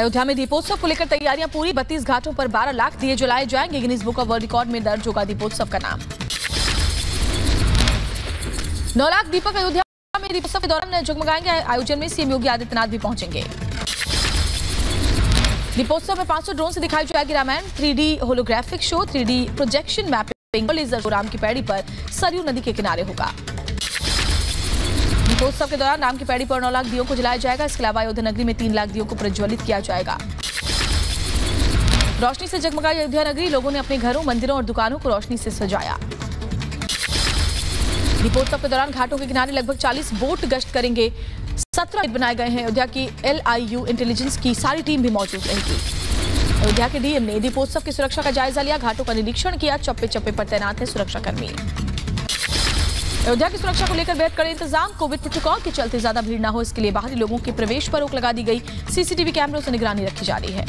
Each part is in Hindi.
अयोध्या में दीपोत्सव को लेकर तैयारियां पूरी। 32 घाटों पर 12 लाख दिए जलाए जाएंगे। Guinness book of world record में दर्ज होगा दीपोत्सव का नाम। 9 लाख दीपक अयोध्या में दीपोत्सव के दौरान जगमगाएंगे। आयोजन में सीएम योगी आदित्यनाथ भी पहुंचेंगे। दीपोत्सव में 500 ड्रोन से दिखाई जाएगी Ramayan. 3D holographic show, 3D projection mapping, laser Ram ki Paidi पर सरयू नदी के किनारे होगा। दीपोत्सव के दौरान राम की पैड़ी पर 9 लाख दियों को जलाया जाएगा। इसके अलावा अयोध्या नगरी में 3 लाख दियों को प्रज्वलित किया जाएगा। रोशनी से जगमगाई अयोध्या नगरी। लोगों ने अपने घरों, मंदिरों और दुकानों को रोशनी से सजाया। दीपोत्सव के दौरान घाटों के किनारे लगभग 40 बोट गश्त करेंगे। 17 बनाए गए हैं। अयोध्या की LIU इंटेलिजेंस की सारी टीम भी मौजूद रहेगी। अयोध्या के डीएम ने दीपोत्सव की सुरक्षा का जायजा लिया। घाटों का निरीक्षण किया। चप्पे चप्पे पर तैनात है सुरक्षाकर्मी। अयोध्या की सुरक्षा को लेकर बेहद कड़े इंतजाम। कोविड प्रोटोकॉल के चलते ज्यादा भीड़ न हो, इसके लिए बाहरी लोगों के प्रवेश पर रोक लगा दी गई। CCTV कैमरों से निगरानी रखी जा रही है।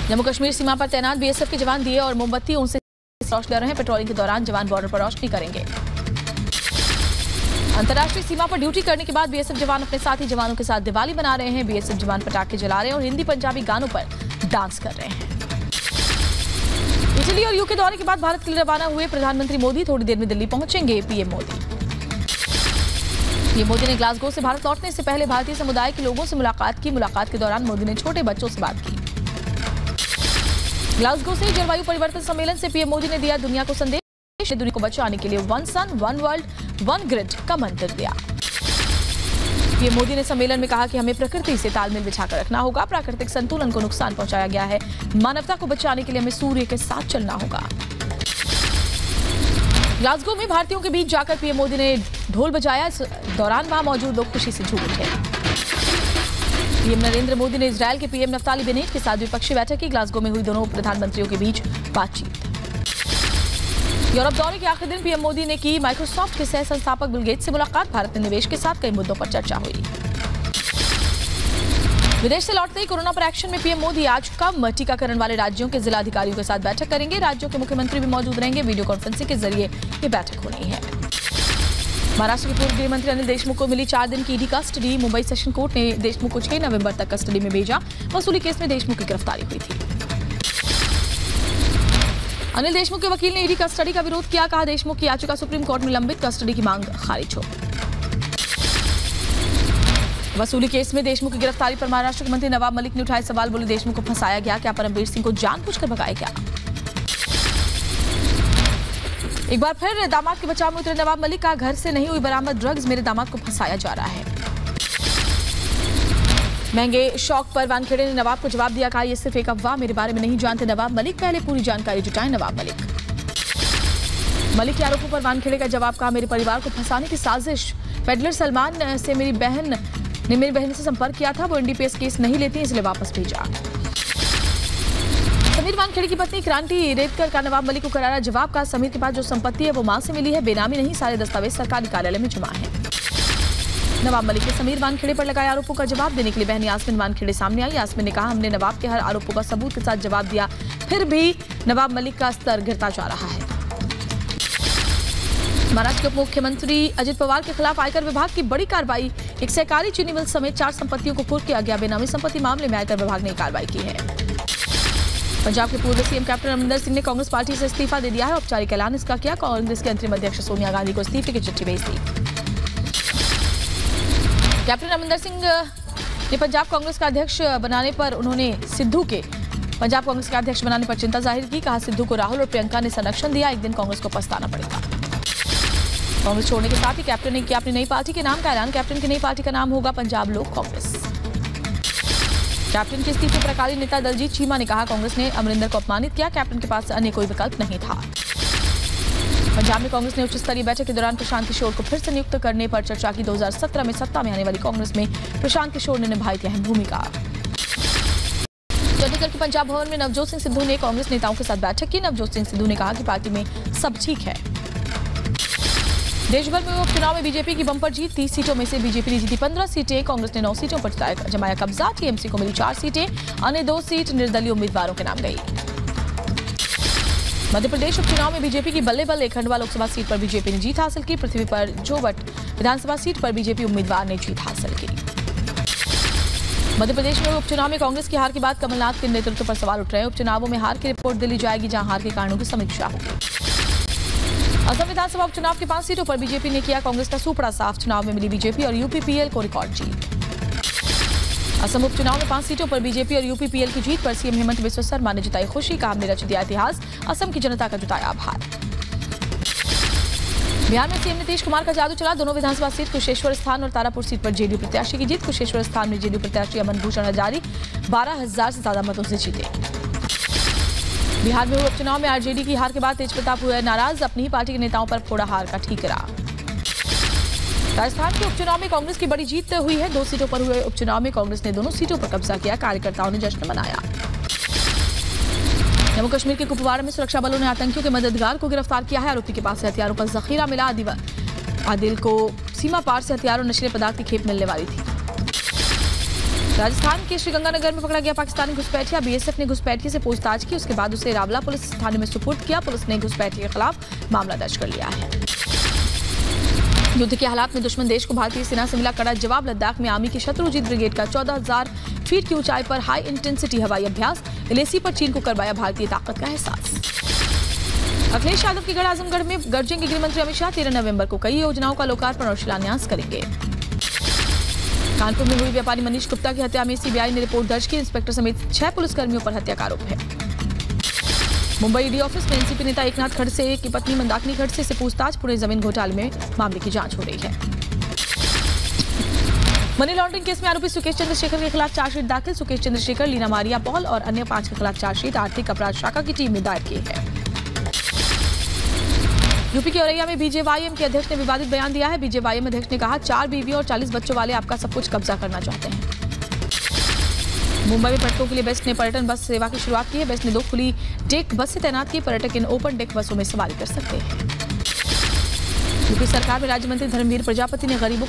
जम्मू कश्मीर सीमा पर तैनात BSF के जवान दिए और मोमबत्ती उनसे रोशनी कर रहे हैं। पेट्रोलिंग के दौरान जवान बॉर्डर पर रोशनी करेंगे। अंतर्राष्ट्रीय सीमा पर ड्यूटी करने के बाद BSF जवान अपने साथी जवानों के साथ दिवाली मना रहे हैं। BSF जवान पटाखे जला रहे हैं और हिंदी पंजाबी गानों पर डांस कर रहे हैं। इटली और यूके दौरे के बाद भारत के लिए रवाना हुए प्रधानमंत्री मोदी थोड़ी देर में दिल्ली पहुंचेंगे। पीएम मोदी ने ग्लासगो से भारत लौटने से पहले भारतीय समुदाय के लोगों से मुलाकात की। मुलाकात के दौरान मोदी ने छोटे बच्चों से बात की। ग्लासगो से जलवायु परिवर्तन सम्मेलन से पीएम मोदी ने दिया दुनिया को संदेश। दुनिया को बचाने के लिए 1 सन 1 वर्ल्ड 1 ग्रिड का मंत्र दिया। पीएम मोदी ने सम्मेलन में कहा कि हमें प्रकृति से तालमेल बिछाकर रखना होगा। प्राकृतिक संतुलन को नुकसान पहुंचाया गया है। मानवता को बचाने के लिए हमें सूर्य के साथ चलना होगा। ग्लासगो में भारतीयों के बीच जाकर पीएम मोदी ने ढोल बजाया। इस दौरान वहां मौजूद लोग खुशी से झूम उठे। पीएम नरेंद्र मोदी ने इजरायल के पीएम नफ्ताली बेनेट के साथ द्विपक्षीय बैठक की। ग्लासगो में हुई दोनों प्रधानमंत्रियों के बीच बातचीत। यूरोप दौरे के आखिरी दिन पीएम मोदी ने की माइक्रोसॉफ्ट के सह संस्थापक बिल गेट्स से मुलाकात। भारत में निवेश के साथ कई मुद्दों पर चर्चा हुई। विदेश से लौटते ही कोरोना पर एक्शन में पीएम मोदी आज कम टीकाकरण वाले राज्यों के जिलाधिकारियों के साथ बैठक करेंगे। राज्यों के मुख्यमंत्री भी मौजूद रहेंगे। वीडियो कॉन्फ्रेंसिंग के जरिए ये बैठक होनी है। महाराष्ट्र के पूर्व गृह मंत्री अनिल देशमुख को मिली 4 दिन की ED custody. Mumbai session court ने देशमुख को 6 नवंबर तक कस्टडी में भेजा। वसूली केस में देशमुख की गिरफ्तारी हुई थी। अनिल देशमुख के वकील ने ईडी कस्टडी का विरोध किया। कहा देशमुख की याचिका सुप्रीम कोर्ट में लंबित, कस्टडी की मांग खारिज हो। वसूली केस में देशमुख की गिरफ्तारी पर महाराष्ट्र के मंत्री नवाब मलिक ने उठाए सवाल। बोले देशमुख को फंसाया गया। क्या परमवीर सिंह को जानबूझकर भगाया गया? एक बार फिर दामाद के बचाव में उतरे नवाब मलिक। का घर से नहीं हुई बरामद ड्रग्स, मेरे दामाद को फंसाया जा रहा है। महंगे शौक पर वानखेड़े ने नवाब को जवाब दिया। कहा यह सिर्फ एक अफवाह, मेरे बारे में नहीं जानते नवाब मलिक, पहले पूरी जानकारी जुटाएं। नवाब मलिक के आरोपों पर वानखेड़े का जवाब। कहा मेरे परिवार को फंसाने की साजिश। पेडलर सलमान से मेरी बहन से संपर्क किया था। वो NDPS केस नहीं लेती, इसलिए वापस भेजा। समीर वानखेड़े की पत्नी क्रांति रेतकर का नवाब मलिक को करारा जवाब। का समीर के पास जो संपत्ति है वो मां से मिली है, बेनामी नहीं, सारे दस्तावेज सरकारी कार्यालय में जमा है। नवाब मलिक के समीर वानखेड़े पर लगाए आरोपों का जवाब देने के लिए बहन यास्मीन वानखेड़े सामने आई। यास्मीन ने कहा हमने नवाब के हर आरोपों का सबूत के साथ जवाब दिया, फिर भी नवाब मलिक का स्तर गिरता जा रहा है। महाराष्ट्र के उप मुख्यमंत्री अजित पवार के खिलाफ आयकर विभाग की बड़ी कार्रवाई। एक सहकारी चीनी मिल समेत 4 संपत्तियों को कुर्क किया गया। बेनामी संपत्ति मामले में आयकर विभाग ने कार्रवाई की है। पंजाब के पूर्व सीएम कैप्टन अमरिंदर सिंह ने कांग्रेस पार्टी से इस्तीफा दे दिया है। औपचारिक ऐलान इसका किया। कांग्रेस के अंतरिम अध्यक्ष सोनिया गांधी को इस्तीफे की चिट्ठी भेज दी। कैप्टन अमरिंदर सिंह ने पंजाब कांग्रेस का अध्यक्ष बनाने पर पंजाब कांग्रेस का अध्यक्ष बनाने पर चिंता जाहिर की। कहा सिद्धू को राहुल और प्रियंका ने संरक्षण दिया, एक दिन कांग्रेस को पछताना पड़ेगा। कांग्रेस छोड़ने के साथ ही कैप्टन ने किया अपनी नई पार्टी के नाम का ऐलान। कैप्टन की नई पार्टी का नाम होगा पंजाब लोक कांग्रेस। कैप्टन के इस्तीफे पर अकाली नेता दलजीत चीमा ने कहा कांग्रेस ने अमरिंदर को अपमानित किया, कैप्टन के पास अन्य कोई विकल्प नहीं था। पंजाब में कांग्रेस ने उच्च स्तरीय बैठक के दौरान प्रशांत किशोर को फिर से नियुक्त करने पर चर्चा की। 2017 में सत्ता में आने वाली कांग्रेस में प्रशांत किशोर ने निभाई थी अहम भूमिका। चंडीगढ़ के पंजाब भवन में नवजोत सिंह सिद्धू ने कांग्रेस नेताओं के साथ बैठक की। नवजोत सिंह सिद्धू ने कहा कि पार्टी में सब ठीक है। देश भर में उपचुनाव में बीजेपी की बंपर जीत। 30 सीटों में से बीजेपी ने जीती 15 सीटें। कांग्रेस ने 9 सीटों पर जमाया कब्जा। टीएमसी को मिली 4 सीटें, अन्य 2 सीट निर्दलीय उम्मीदवारों के नाम गई। मध्य प्रदेश उपचुनाव में बीजेपी की बल्ले बल्ले। खंडवा लोकसभा सीट पर बीजेपी ने जीत हासिल की। पृथ्वी पर जोवट विधानसभा सीट पर बीजेपी उम्मीदवार ने जीत हासिल की। मध्य प्रदेश में उपचुनाव में कांग्रेस की हार के बाद कमलनाथ के नेतृत्व पर सवाल उठ रहे हैं। उपचुनावों में हार की रिपोर्ट दिल्ली जाएगी, जहां हार के कारणों की समीक्षा होगी। असम विधानसभा उपचुनाव की 5 सीटों पर बीजेपी ने किया कांग्रेस का सुपड़ा साफ। चुनाव में मिली बीजेपी और यूपीपीएल को रिकॉर्ड जीत। असम उपचुनाव में 5 सीटों पर बीजेपी और यूपीपीएल की जीत पर सीएम हेमंत बिस्वा शर्मा ने जताई खुशी। कहा, हमने रच दिया इतिहास, असम की जनता का जताया आभार। बिहार में सीएम नीतीश कुमार का जादू चला। दोनों विधानसभा सीट कुशेश्वर स्थान और तारापुर सीट पर जेडीयू प्रत्याशी की जीत। कुशेश्वर स्थान में जेडीयू प्रत्याशी अमन भूषण हजारी 12,000 से ज्यादा मतों से जीते। बिहार में हुए उपचुनाव में आरजेडी की हार के बाद तेज प्रताप हुए नाराज। अपनी ही पार्टी के नेताओं पर फोड़ा हार का ठीकरा। राजस्थान के उपचुनाव में कांग्रेस की बड़ी जीत हुई है। 2 सीटों पर हुए उपचुनाव में कांग्रेस ने दोनों सीटों पर कब्जा किया। कार्यकर्ताओं ने जश्न मनाया। जम्मू कश्मीर के कुपवाड़ा में सुरक्षा बलों ने आतंकियों के मददगार को गिरफ्तार किया है। आरोपी के पास से हथियारों का जखीरा मिला। आदिल को सीमा पार से हथियारों और नशीले पदार्थ की खेप मिलने वाली थी। राजस्थान के श्रीगंगानगर में पकड़ा गया पाकिस्तानी घुसपैठिया। बीएसएफ ने घुसपैठिए से पूछताछ की, उसके बाद उसे रावला पुलिस थाने में सुपुर्द किया। पुलिस ने घुसपैठिए के खिलाफ मामला दर्ज कर लिया है। युद्ध के हालात में दुश्मन देश को भारतीय सेना से मिला कड़ा जवाब। लद्दाख में आर्मी की शत्रुजीत ब्रिगेड का 14,000 फीट की ऊंचाई पर हाई इंटेंसिटी हवाई अभ्यास। एलएसी पर चीन को करवाया भारतीय ताकत का एहसास। अखिलेश यादव के गढ़ आजमगढ़ में गरजेंगे गृह मंत्री अमित शाह। 13 नवंबर को कई योजनाओं का लोकार्पण और शिलान्यास करेंगे। कानपुर में हुई व्यापारी मनीष गुप्ता की हत्या में सीबीआई ने रिपोर्ट दर्ज की। इंस्पेक्टर समेत 6 पुलिसकर्मियों पर हत्या का आरोप है। मुंबई ईडी ऑफिस में एनसीपी नेता एकनाथ खड़से की पत्नी मंदाकिनी खड़से से पूछताछ। पुणे जमीन घोटाले में मामले की जांच हो रही है। मनी लॉन्ड्रिंग केस में आरोपी सुकेश चंद्रशेखर के खिलाफ चार्जशीट दाखिल। सुकेश चंद्रशेखर, लीना मारिया पॉल और अन्य 5 के खिलाफ चार्जशीट आर्थिक अपराध शाखा की टीम ने दायर की है। यूपी के औरैया में बीजेवाईएम के अध्यक्ष ने विवादित बयान दिया है। बीजेवाईएम अध्यक्ष ने कहा, 4 बीवियों और 40 बच्चों वाले आपका सब कुछ कब्जा करना चाहते हैं। मुंबई में पर्यटकों के लिए बेस्ट ने पर्यटन बस सेवा की शुरुआत की है। बेस्ट ने 2 खुली डेक बस से तैनात की। पर्यटक इन ओपन डेक बसों में सवारी कर सकते हैं। यूपी सरकार में राज्य मंत्री धर्मवीर प्रजापति ने गरीबों